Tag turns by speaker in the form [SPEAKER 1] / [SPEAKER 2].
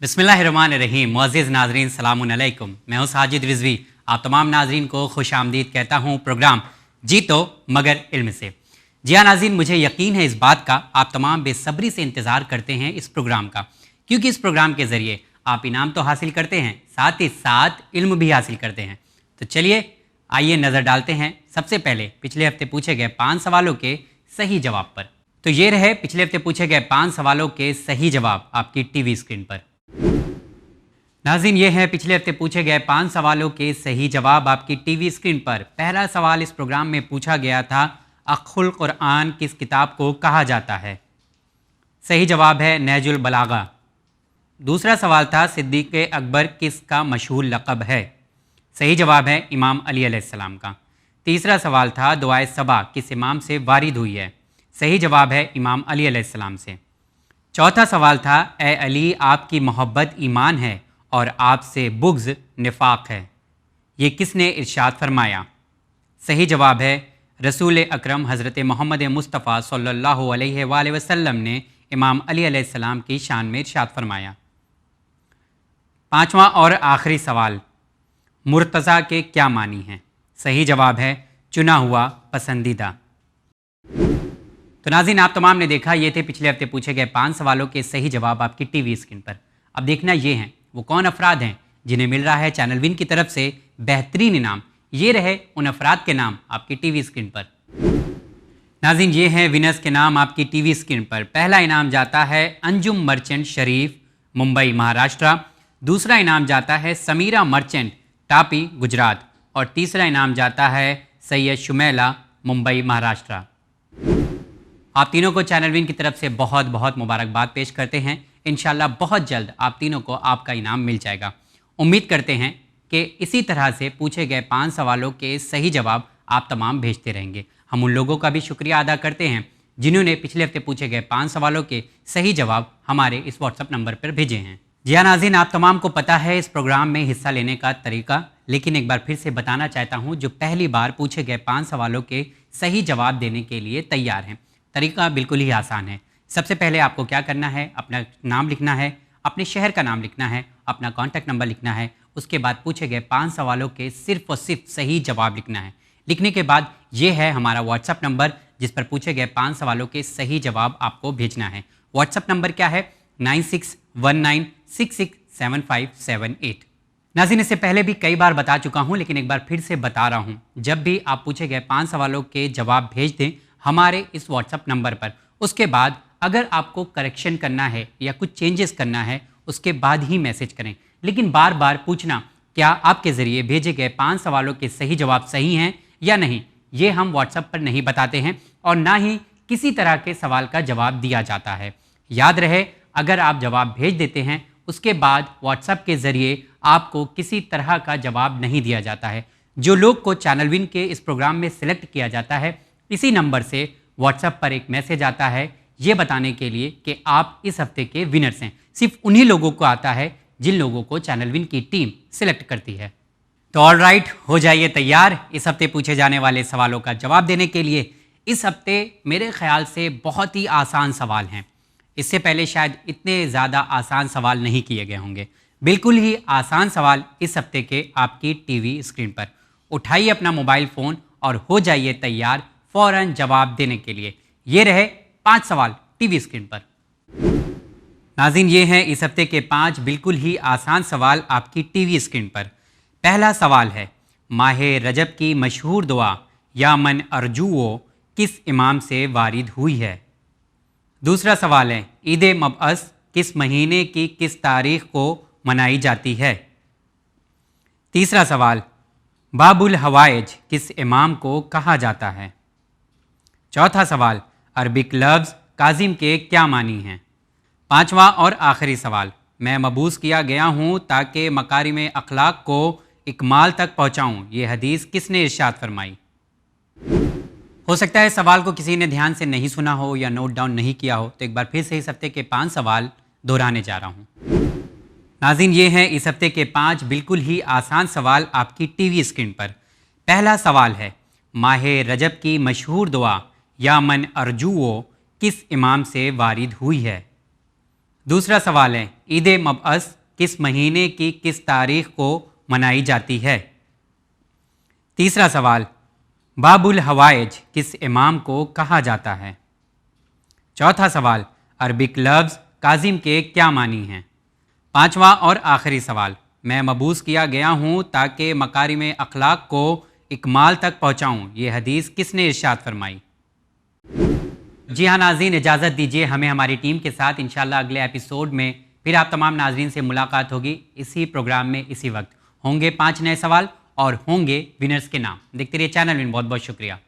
[SPEAKER 1] बिस्मिल्लाहिर्रहमानिर्रहीम। मुअज़्ज़िज़ नाज़रीन, सलामुन अलैकुम। मैं हूँ साजिद रिज़वी। आप तमाम नाज़रीन को खुश आमदीद कहता हूँ प्रोग्राम जीतो मगर इल्म से। जी हाँ नाज़रीन, मुझे यकीन है इस बात का आप तमाम बेसब्री से इंतज़ार करते हैं इस प्रोग्राम का, क्योंकि इस प्रोग्राम के ज़रिए आप इनाम तो हासिल करते हैं, साथ ही साथ इल्म भी हासिल करते हैं। तो चलिए आइए नज़र डालते हैं सबसे पहले पिछले हफ्ते पूछे गए 5 सवालों के सही जवाब पर। तो ये रहे पिछले हफ्ते पूछे गए 5 सवालों के सही जवाब आपकी टीवी स्क्रीन पर। नाज़रीन, ये है पिछले हफ्ते पूछे गए 5 सवालों के सही जवाब आपकी टीवी स्क्रीन पर। पहला सवाल इस प्रोग्राम में पूछा गया था, अक़्ख़ुल क़ुरआन किस किताब को कहा जाता है? सही जवाब है नहजुल बलागा। दूसरा सवाल था, सिद्दीक़ अकबर किसका मशहूर लक़ब है? सही जवाब है इमाम अली अलैहिस्सलाम का। तीसरा सवाल था, दुआए सबा किस इमाम से वारिद हुई है? सही जवाब है इमाम अली अलैहिस्सलाम से। चौथा सवाल था, ए अली आपकी मोहब्बत ईमान है और आपसे बुग़्ज़ निफाक है, ये किसने इरशाद फरमाया? सही जवाब है रसूल अकरम हज़रत मोहम्मद मुस्तफ़ा सल्लल्लाहु अलैहि वसल्लम ने इमाम अली अलैहिस्सलाम की शान में इरशाद फरमाया। पाँचवा और आखिरी सवाल, मुर्तज़ा के क्या मानी हैं? सही जवाब है चुना हुआ पसंदीदा। तो नाज़रीन, आप तमाम ने देखा, ये थे पिछले हफ्ते पूछे गए 5 सवालों के सही जवाब आपकी टीवी स्क्रीन पर। अब देखना ये हैं वो कौन अफराद हैं जिन्हें मिल रहा है चैनल विन की तरफ से बेहतरीन इनाम। ये रहे उन अफराद के नाम आपकी टीवी स्क्रीन पर। नाज़रीन, ये हैं विनर्स के नाम आपकी टीवी स्क्रीन पर। पहला इनाम जाता है अंजुम मर्चेंट शरीफ, मुंबई महाराष्ट्र। दूसरा इनाम जाता है समीरा मर्चेंट, टापी गुजरात। और तीसरा इनाम जाता है सैयद शुमैला, मुंबई महाराष्ट्र। आप तीनों को चैनल विन की तरफ से बहुत बहुत मुबारकबाद पेश करते हैं। इंशाल्लाह बहुत जल्द आप तीनों को आपका इनाम मिल जाएगा। उम्मीद करते हैं कि इसी तरह से पूछे गए 5 सवालों के सही जवाब आप तमाम भेजते रहेंगे। हम उन लोगों का भी शुक्रिया अदा करते हैं जिन्होंने पिछले हफ्ते पूछे गए 5 सवालों के सही जवाब हमारे इस व्हाट्सएप नंबर पर भेजे हैं। जी हाँ नाज़रीन, आप तमाम को पता है इस प्रोग्राम में हिस्सा लेने का तरीका, लेकिन एक बार फिर से बताना चाहता हूँ जो पहली बार पूछे गए 5 सवालों के सही जवाब देने के लिए तैयार हैं। तरीका बिल्कुल ही आसान है। सबसे पहले आपको क्या करना है, अपना नाम लिखना है, अपने शहर का नाम लिखना है, अपना कॉन्टैक्ट नंबर लिखना है। उसके बाद पूछे गए 5 सवालों के सिर्फ और सिर्फ सही जवाब लिखना है। लिखने के बाद ये है हमारा व्हाट्सएप नंबर जिस पर पूछे गए 5 सवालों के सही जवाब आपको भेजना है। व्हाट्सएप नंबर क्या है? 9619667578। नाज़रीन, इससे पहले भी कई बार बता चुका हूँ, लेकिन एक बार फिर से बता रहा हूँ, जब भी आप पूछे गए 5 सवालों के जवाब भेज दें हमारे इस व्हाट्सएप नंबर पर, उसके बाद अगर आपको करेक्शन करना है या कुछ चेंजेस करना है उसके बाद ही मैसेज करें। लेकिन बार बार पूछना क्या आपके ज़रिए भेजे गए 5 सवालों के सही जवाब सही हैं या नहीं, ये हम व्हाट्सएप पर नहीं बताते हैं और ना ही किसी तरह के सवाल का जवाब दिया जाता है। याद रहे, अगर आप जवाब भेज देते हैं उसके बाद व्हाट्सएप के ज़रिए आपको किसी तरह का जवाब नहीं दिया जाता है। जो लोग को चैनल विन के इस प्रोग्राम में सिलेक्ट किया जाता है, इसी नंबर से व्हाट्सएप पर एक मैसेज आता है ये बताने के लिए कि आप इस हफ्ते के विनर्स हैं। सिर्फ उन्हीं लोगों को आता है जिन लोगों को चैनल विन की टीम सिलेक्ट करती है। तो ऑल राइट, हो जाइए तैयार इस हफ्ते पूछे जाने वाले सवालों का जवाब देने के लिए। इस हफ्ते मेरे ख्याल से बहुत ही आसान सवाल हैं। इससे पहले शायद इतने ज़्यादा आसान सवाल नहीं किए गए होंगे। बिल्कुल ही आसान सवाल इस हफ्ते के आपकी टीवी स्क्रीन पर। उठाइए अपना मोबाइल फ़ोन और हो जाइए तैयार फ़ौरन जवाब देने के लिए। ये रहे 5 सवाल टीवी स्क्रीन पर। नाज़रीन, ये हैं इस हफ्ते के 5 बिल्कुल ही आसान सवाल आपकी टीवी स्क्रीन पर। पहला सवाल है, माहे रजब की मशहूर दुआ या मन अर्जुओ किस इमाम से वारिद हुई है? दूसरा सवाल है, ईद मबअस किस महीने की किस तारीख को मनाई जाती है? तीसरा सवाल, बाबुल हवाइज किस इमाम को कहा जाता है? चौथा सवाल, अरबिक लफ्ज़ काजिम के क्या मानी हैं? पांचवा और आखिरी सवाल, मैं मबूस किया गया हूँ ताकि मकारिम अखलाक को इकमाल तक पहुँचाऊँ, ये हदीस किसने इरशाद फरमाई? हो सकता है सवाल को किसी ने ध्यान से नहीं सुना हो या नोट डाउन नहीं किया हो, तो एक बार फिर से इस हफ्ते के 5 सवाल दोहराने जा रहा हूँ। नाज़रीन, ये हैं इस हफ्ते के 5 बिल्कुल ही आसान सवाल आपकी टीवी स्क्रीन पर। पहला सवाल है, माहे रजब की मशहूर दुआ या मन अर्जुओ किस इमाम से वारिद हुई है? दूसरा सवाल है, ईद मबअस किस महीने की किस तारीख को मनाई जाती है? तीसरा सवाल, बाबुल हवाइज किस इमाम को कहा जाता है? चौथा सवाल, अरबिक लफ्ज़ काजिम के क्या मानी हैं? पांचवा और आखिरी सवाल, मैं मबूस किया गया हूँ ताकि मकारिम अखलाक को इकमाल तक पहुँचाऊँ, ये हदीस किसने इरशाद फरमाई? जी हाँ नाज़रीन, इजाज़त दीजिए, हमें हमारी टीम के साथ इंशाल्लाह अगले एपिसोड में फिर आप तमाम नाज़रीन से मुलाकात होगी। इसी प्रोग्राम में इसी वक्त होंगे 5 नए सवाल और होंगे विनर्स के नाम। देखते रहिए चैनल में। बहुत बहुत शुक्रिया।